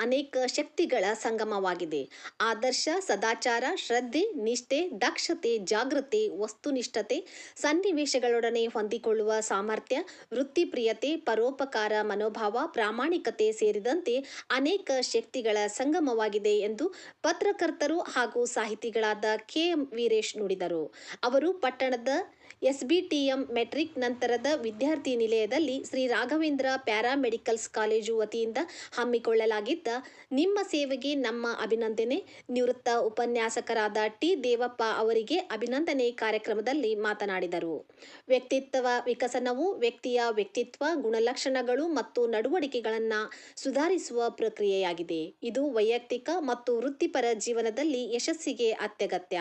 ಅನೇಕ ಶಕ್ತಿಗಳ ಸಂಗಮವಾಗಿದೆ. ಆದರ್ಶ, ಸದಾಚಾರ, ಶ್ರದ್ಧೆ, ನಿಷ್ಠೆ, ದಕ್ಷತೆ, ಜಾಗೃತಿ, ವಸ್ತುನಿಷ್ಠತೆ, ಸನ್ನಿವೇಶಗಳೊಡನೆ ಹೊಂದಿಕೊಳ್ಳುವ ಸಾಮರ್ಥ್ಯ, ವೃತ್ತಿಪ್ರಿಯತೆ, ಪರೋಪಕಾರ ಮನೋಭಾವ, ಪ್ರಾಮಾಣಿಕತೆ ಸೇರಿದಂತೆ ಅನೇಕ ಶಕ್ತಿಗಳ ಸಂಗಮವಾಗಿದೆ ಎಂದು ಪತ್ರಕರ್ತರು ಹಾಗೂ ಸಾಹಿತಿಗಳಾದ ಕೆ.ಎಂ. ವೀರೇಶ್ ನುಡಿದರು. ಅವರು ಪಟ್ಟಣದ ಎಸ್ಬಿಟಿಎಂ ಮೆಟ್ರಿಕ್ ನಂತರದ ವಿದ್ಯಾರ್ಥಿ ನಿಲಯದಲ್ಲಿ ಶ್ರೀ ರಾಘವೇಂದ್ರ ಪ್ಯಾರಾಮೆಡಿಕಲ್ಸ್ ಕಾಲೇಜು ವತಿಯಿಂದ ಹಮ್ಮಿಕೊಳ್ಳಲಾಗಿದ್ದ ನಿಮ್ಮ ಸೇವೆಗೆ ನಮ್ಮ ಅಭಿನಂದನೆ, ನಿವೃತ್ತ ಉಪನ್ಯಾಸಕರಾದ ಟಿ. ದೇವಪ್ಪ ಅವರಿಗೆ ಅಭಿನಂದನೆ ಕಾರ್ಯಕ್ರಮದಲ್ಲಿ ಮಾತನಾಡಿದರು. ವ್ಯಕ್ತಿತ್ವ ವಿಕಸನವು ವ್ಯಕ್ತಿಯ ವ್ಯಕ್ತಿತ್ವ, ಗುಣಲಕ್ಷಣಗಳು ಮತ್ತು ನಡವಳಿಕೆಗಳನ್ನು ಸುಧಾರಿಸುವ ಪ್ರಕ್ರಿಯೆಯಾಗಿದೆ. ಇದು ವೈಯಕ್ತಿಕ ಮತ್ತು ವೃತ್ತಿಪರ ಜೀವನದಲ್ಲಿ ಯಶಸ್ಸಿಗೆ ಅತ್ಯಗತ್ಯ.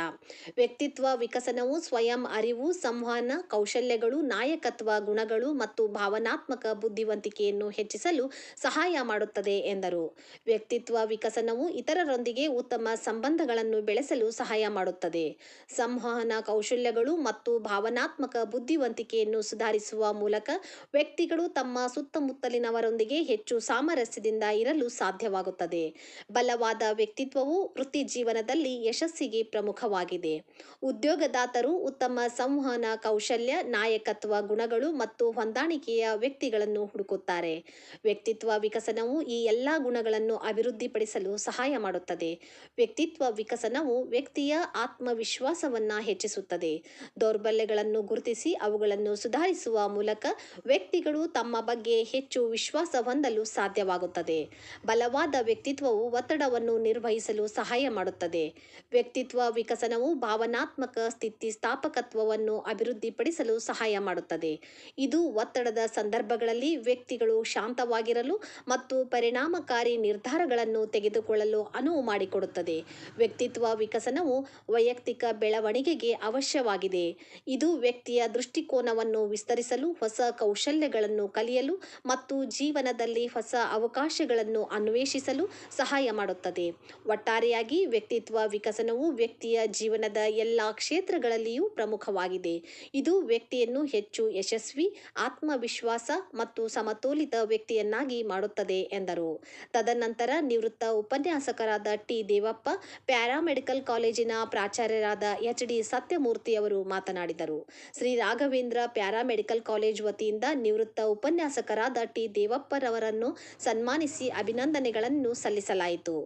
ವ್ಯಕ್ತಿತ್ವ ವಿಕಸನವು ಸ್ವಯಂ ಅರಿವು, ಸಂವಹನ ಕೌಶಲ್ಯಗಳು, ನಾಯಕತ್ವ ಗುಣಗಳು ಮತ್ತು ಭಾವನಾತ್ಮಕ ಬುದ್ಧಿವಂತಿಕೆಯನ್ನು ಹೆಚ್ಚಿಸಲು ಸಹಾಯ ಮಾಡುತ್ತದೆ ಎಂದರು. ವ್ಯಕ್ತಿತ್ವ ವಿಕಸನವು ಇತರರೊಂದಿಗೆ ಉತ್ತಮ ಸಂಬಂಧಗಳನ್ನು ಬೆಳೆಸಲು ಸಹಾಯ ಮಾಡುತ್ತದೆ. ಸಂವಹನ ಕೌಶಲ್ಯಗಳು ಮತ್ತು ಭಾವನಾತ್ಮಕ ಬುದ್ಧಿವಂತಿಕೆಯನ್ನು ಸುಧಾರಿಸುವ ಮೂಲಕ ವ್ಯಕ್ತಿಗಳು ತಮ್ಮ ಸುತ್ತಮುತ್ತಲಿನವರೊಂದಿಗೆ ಹೆಚ್ಚು ಸಾಮರಸ್ಯದಿಂದ ಇರಲು ಸಾಧ್ಯವಾಗುತ್ತದೆ. ಬಲವಾದ ವ್ಯಕ್ತಿತ್ವವು ವೃತ್ತಿಜೀವನದಲ್ಲಿ ಯಶಸ್ಸಿಗೆ ಪ್ರಮುಖವಾಗಿದೆ. ಉದ್ಯೋಗದಾತರು ಉತ್ತಮ ಸಂವಹನ ಕೌಶಲ್ಯ, ನಾಯಕತ್ವ ಗುಣಗಳು ಮತ್ತು ಹೊಂದಾಣಿಕೆಯ ವ್ಯಕ್ತಿಗಳನ್ನು ಹುಡುಕುತ್ತಾರೆ. ವ್ಯಕ್ತಿತ್ವ ವಿಕಸನವು ಈ ಎಲ್ಲ ಗುಣಗಳನ್ನು ಅಭಿವೃದ್ಧಿಪಡಿಸಲು ಸಹಾಯ ಮಾಡುತ್ತದೆ. ವ್ಯಕ್ತಿತ್ವ ವಿಕಸನವು ವ್ಯಕ್ತಿಯ ಆತ್ಮವಿಶ್ವಾಸವನ್ನು ಹೆಚ್ಚಿಸುತ್ತದೆ. ದೌರ್ಬಲ್ಯಗಳನ್ನು ಗುರುತಿಸಿ ಅವುಗಳನ್ನು ಸುಧಾರಿಸುವ ಮೂಲಕ ವ್ಯಕ್ತಿಗಳು ತಮ್ಮ ಬಗ್ಗೆ ಹೆಚ್ಚು ವಿಶ್ವಾಸ ಹೊಂದಲು ಸಾಧ್ಯವಾಗುತ್ತದೆ. ಬಲವಾದ ವ್ಯಕ್ತಿತ್ವವು ಒತ್ತಡವನ್ನು ನಿರ್ವಹಿಸಲು ಸಹಾಯ ಮಾಡುತ್ತದೆ. ವ್ಯಕ್ತಿತ್ವ ವಿಕಸನವು ಭಾವನಾತ್ಮಕ ಸ್ಥಿತಿಸ್ಥಾಪಕತ್ವವನ್ನು ಅಭಿವೃದ್ಧಿಪಡಿಸಲು ಸಹಾಯ ಮಾಡುತ್ತದೆ. ಇದು ಒತ್ತಡದ ಸಂದರ್ಭಗಳಲ್ಲಿ ವ್ಯಕ್ತಿಗಳು ಶಾಂತವಾಗಿರಲು ಮತ್ತು ಪರಿಣಾಮಕಾರಿ ನಿರ್ಧಾರಗಳನ್ನು ತೆಗೆದುಕೊಳ್ಳಲು ಅನುವು ಮಾಡಿಕೊಡುತ್ತದೆ. ವ್ಯಕ್ತಿತ್ವ ವಿಕಸನವು ವೈಯಕ್ತಿಕ ಬೆಳವಣಿಗೆಗೆ ಅವಶ್ಯವಾಗಿದೆ. ಇದು ವ್ಯಕ್ತಿಯ ದೃಷ್ಟಿಕೋನವನ್ನು ವಿಸ್ತರಿಸಲು, ಹೊಸ ಕೌಶಲ್ಯಗಳನ್ನು ಕಲಿಯಲು ಮತ್ತು ಜೀವನದಲ್ಲಿ ಹೊಸ ಅವಕಾಶಗಳನ್ನು ಅನ್ವೇಷಿಸಲು ಸಹಾಯ ಮಾಡುತ್ತದೆ. ಒಟ್ಟಾರೆಯಾಗಿ ವ್ಯಕ್ತಿತ್ವ ವಿಕಸನವು ವ್ಯಕ್ತಿಯ ಜೀವನದ ಎಲ್ಲ ಕ್ಷೇತ್ರಗಳಲ್ಲಿಯೂ ಪ್ರಮುಖವಾಗಿದೆ. ಇದು ವ್ಯಕ್ತಿಯನ್ನು ಹೆಚ್ಚು ಯಶಸ್ವಿ, ಆತ್ಮವಿಶ್ವಾಸ ಮತ್ತು ಸಮತೋಲಿತ ವ್ಯಕ್ತಿಯನ್ನಾಗಿ ಮಾಡುತ್ತದೆ ಎಂದರು. ತದನಂತರ ನಿವೃತ್ತ ಉಪನ್ಯಾಸಕರಾದ ಟಿ. ದೇವಪ್ಪ, ಪ್ಯಾರಾಮೆಡಿಕಲ್ ಕಾಲೇಜಿನ ಪ್ರಾಚಾರ್ಯರಾದ ಎಚ್. ಡಿ. ಸತ್ಯಮೂರ್ತಿ ಅವರು ಮಾತನಾಡಿದರು. ಶ್ರೀ ರಾಘವೇಂದ್ರ ಪ್ಯಾರಾಮೆಡಿಕಲ್ ಕಾಲೇಜು ವತಿಯಿಂದ ನಿವೃತ್ತ ಉಪನ್ಯಾಸಕರಾದ ಟಿ. ದೇವಪ್ಪರವರನ್ನು ಸನ್ಮಾನಿಸಿ ಅಭಿನಂದನೆಗಳನ್ನು ಸಲ್ಲಿಸಲಾಯಿತು.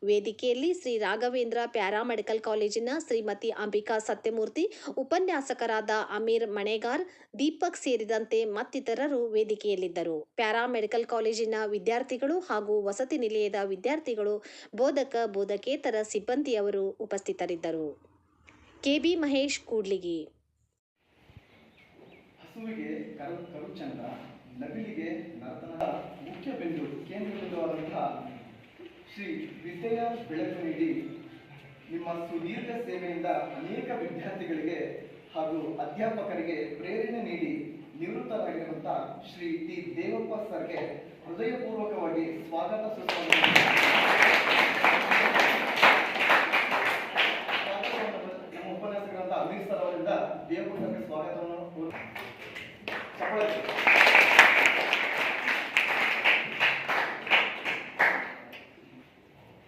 ವೇದಿಕೆಯಲ್ಲಿ ಶ್ರೀ ರಾಘವೇಂದ್ರ ಪ್ಯಾರಾಮೆಡಿಕಲ್ ಕಾಲೇಜಿನ ಶ್ರೀಮತಿ ಅಂಬಿಕಾ ಸತ್ಯಮೂರ್ತಿ, ಉಪನ್ಯಾಸಕರಾದ ಅಮೀರ್ ಮಣೇಗಾರ್, ದೀಪಕ್ ಸೇರಿದಂತೆ ಮತ್ತಿತರರು ವೇದಿಕೆಯಲ್ಲಿದ್ದರು. ಪ್ಯಾರಾಮೆಡಿಕಲ್ ಕಾಲೇಜಿನ ವಿದ್ಯಾರ್ಥಿಗಳು ಹಾಗೂ ವಸತಿ ನಿಲಯದ ವಿದ್ಯಾರ್ಥಿಗಳು, ಬೋಧಕ ಬೋಧಕೇತರ ಸಿಬ್ಬಂದಿಯವರು ಉಪಸ್ಥಿತರಿದ್ದರು. ಕೆಬಿ ಮಹೇಶ್, ಕೂಡ್ಲಿಗಿ. ಹಸುವಿಗೆ ಕರುಚಂದ್ರ, ನವಿಲಿಗೆ ನರ್ತನದ ಮುಖ್ಯ ಕೇಂದ್ರ ಬಿಂದುವಾದಂತಹ ಶ್ರೀ ವಿದ್ಯೆಯ ಬೆಳಕು ನೀಡಿ ನಿಮ್ಮ ಸುದೀರ್ಘ ಸೇವೆಯಿಂದ ಅನೇಕ ವಿದ್ಯಾರ್ಥಿಗಳಿಗೆ ಹಾಗೂ ಅಧ್ಯಾಪಕರಿಗೆ ಪ್ರೇರಣೆ ನೀಡಿ ನಿವೃತ್ತರಾಗಿರುವಂತಹ ಶ್ರೀ ಟಿ. ದೇವಪ್ಪ ಸರ್ಗೆ ಹೃದಯಪೂರ್ವಕವಾಗಿ ಸ್ವಾಗತ ನಮ್ಮ ಉಪನ್ಯಾಸಕರಾದ ಅಮೀರ್ ಸರ್ ಅವರಿಂದ ದೇವಪ್ಪ ಸರ್ಗೆ ಸ್ವಾಗತವನ್ನು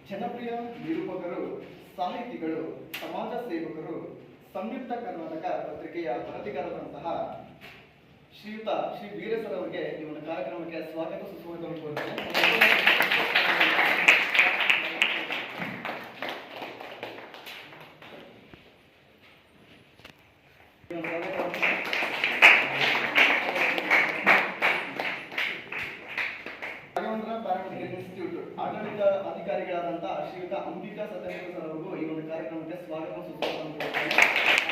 ಜನಪ್ರಿಯ ನಿರೂಪಕರು, ಸಾಹಿತಿಗಳು, ಸಮಾಜ ಸೇವಕರು, ಸಂಯುಕ್ತ ಕರ್ನಾಟಕ ಪತ್ರಿಕೆಯ ವರದಿಗಾರರಂತಹ ಶ್ರೀಯುತ ಶ್ರೀ ವೀರೇಶ್ ಅವರಿಗೆ ಈ ಒಂದು ಕಾರ್ಯಕ್ರಮಕ್ಕೆ ಸ್ವಾಗತ ಸುಸ್ವಾಗತವನ್ನು ಕೋರುತ್ತೇನೆ. ಇನ್ಸ್ಟಿಟ್ಯೂಟ್ ಆಡಳಿತ ಅಧಿಕಾರಿಗಳಾದಂತಹ ಶ್ರೀಯುತ ಅಂಬಿಕಾ ಸತ್ಯಮೂರ್ತಿ ಅವರಿಗೂ ಈ ಒಂದು ಕಾರ್ಯಕ್ರಮಕ್ಕೆ ಸ್ವಾಗತ ಸುಸ್ವಾಗತ.